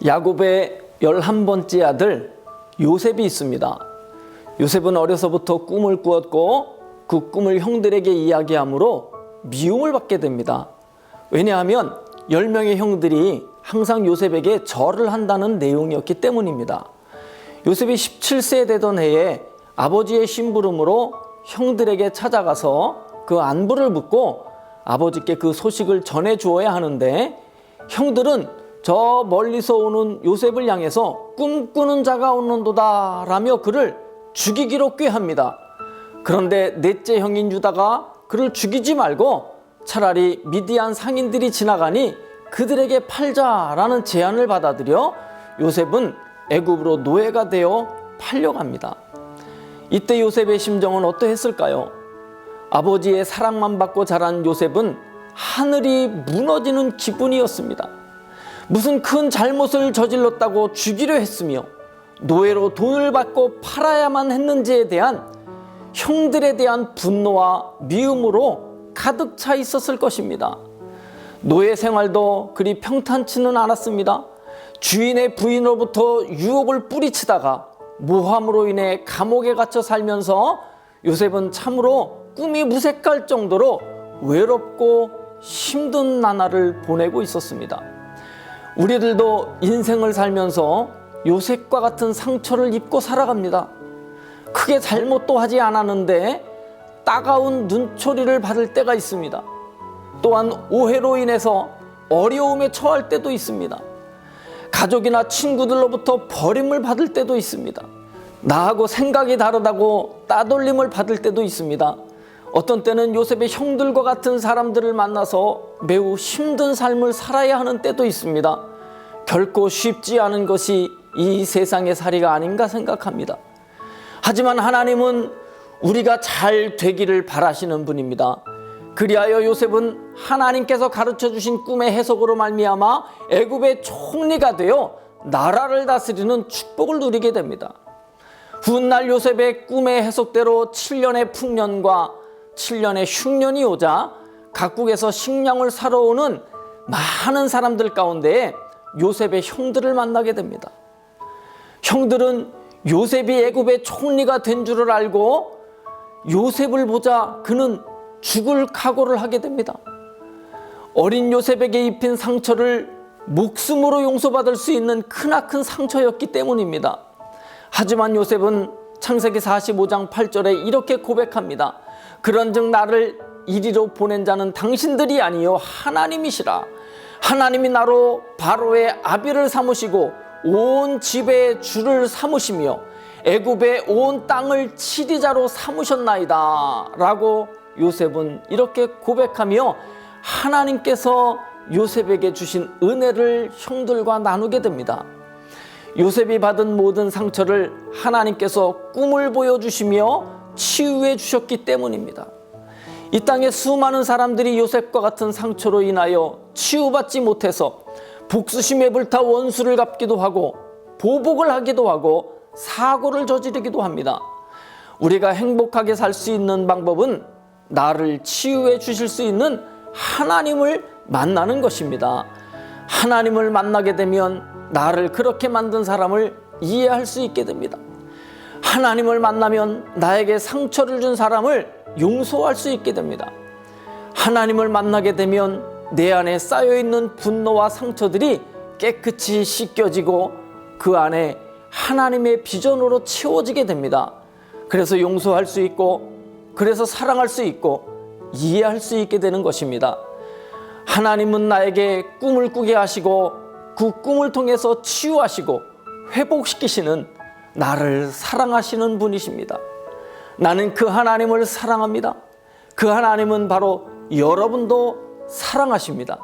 야곱의 11번째 아들 요셉이 있습니다. 요셉은 어려서부터 꿈을 꾸었고 그 꿈을 형들에게 이야기하므로 미움을 받게 됩니다. 왜냐하면 10명의 형들이 항상 요셉에게 절을 한다는 내용이었기 때문입니다. 요셉이 17세 되던 해에 아버지의 심부름으로 형들에게 찾아가서 그 안부를 묻고 아버지께 그 소식을 전해 주어야 하는데, 형들은 저 멀리서 오는 요셉을 향해서 꿈꾸는 자가 오는도다 라며 그를 죽이기로 꾀합니다. 그런데 넷째 형인 유다가 그를 죽이지 말고 차라리 미디안 상인들이 지나가니 그들에게 팔자라는 제안을 받아들여 요셉은 애굽으로 노예가 되어 팔려갑니다. 이때 요셉의 심정은 어떠했을까요? 아버지의 사랑만 받고 자란 요셉은 하늘이 무너지는 기분이었습니다. 무슨 큰 잘못을 저질렀다고 죽이려 했으며 노예로 돈을 받고 팔아야만 했는지에 대한 형들에 대한 분노와 미움으로 가득 차 있었을 것입니다. 노예 생활도 그리 평탄치는 않았습니다. 주인의 부인으로부터 유혹을 뿌리치다가 모함으로 인해 감옥에 갇혀 살면서 요셉은 참으로 꿈이 무색할 정도로 외롭고 힘든 나날을 보내고 있었습니다. 우리들도 인생을 살면서 요셉과 같은 상처를 입고 살아갑니다. 크게 잘못도 하지 않았는데 따가운 눈초리를 받을 때가 있습니다. 또한 오해로 인해서 어려움에 처할 때도 있습니다. 가족이나 친구들로부터 버림을 받을 때도 있습니다. 나하고 생각이 다르다고 따돌림을 받을 때도 있습니다. 어떤 때는 요셉의 형들과 같은 사람들을 만나서 매우 힘든 삶을 살아야 하는 때도 있습니다. 결코 쉽지 않은 것이 이 세상의 살이가 아닌가 생각합니다. 하지만 하나님은 우리가 잘 되기를 바라시는 분입니다. 그리하여 요셉은 하나님께서 가르쳐 주신 꿈의 해석으로 말미암아 애굽의 총리가 되어 나라를 다스리는 축복을 누리게 됩니다. 훗날 요셉의 꿈의 해석대로 7년의 풍년과 7년의 흉년이 오자 각국에서 식량을 사러 오는 많은 사람들 가운데 요셉의 형들을 만나게 됩니다. 형들은 요셉이 애굽의 총리가 된 줄을 알고 요셉을 보자 그는 죽을 각오를 하게 됩니다. 어린 요셉에게 입힌 상처를 목숨으로 용서받을 수 있는 크나큰 상처였기 때문입니다. 하지만 요셉은 창세기 45장 8절에 이렇게 고백합니다. 그런즉 나를 이리로 보낸 자는 당신들이 아니요 하나님이시라. 하나님이 나로 바로의 아비를 삼으시고 온 집의 주를 삼으시며 애굽의 온 땅을 치리자로 삼으셨나이다 라고 요셉은 이렇게 고백하며 하나님께서 요셉에게 주신 은혜를 형들과 나누게 됩니다. 요셉이 받은 모든 상처를 하나님께서 꿈을 보여주시며 치유해 주셨기 때문입니다. 이 땅에 수많은 사람들이 요셉과 같은 상처로 인하여 치유받지 못해서 복수심에 불타 원수를 갚기도 하고 보복을 하기도 하고 사고를 저지르기도 합니다. 우리가 행복하게 살 수 있는 방법은 나를 치유해 주실 수 있는 하나님을 만나는 것입니다. 하나님을 만나게 되면 나를 그렇게 만든 사람을 이해할 수 있게 됩니다. 하나님을 만나면 나에게 상처를 준 사람을 용서할 수 있게 됩니다. 하나님을 만나게 되면 내 안에 쌓여있는 분노와 상처들이 깨끗이 씻겨지고 그 안에 하나님의 비전으로 채워지게 됩니다. 그래서 용서할 수 있고, 그래서 사랑할 수 있고, 이해할 수 있게 되는 것입니다. 하나님은 나에게 꿈을 꾸게 하시고 그 꿈을 통해서 치유하시고 회복시키시는 나를 사랑하시는 분이십니다. 나는 그 하나님을 사랑합니다. 그 하나님은 바로 여러분도 사랑하십니다.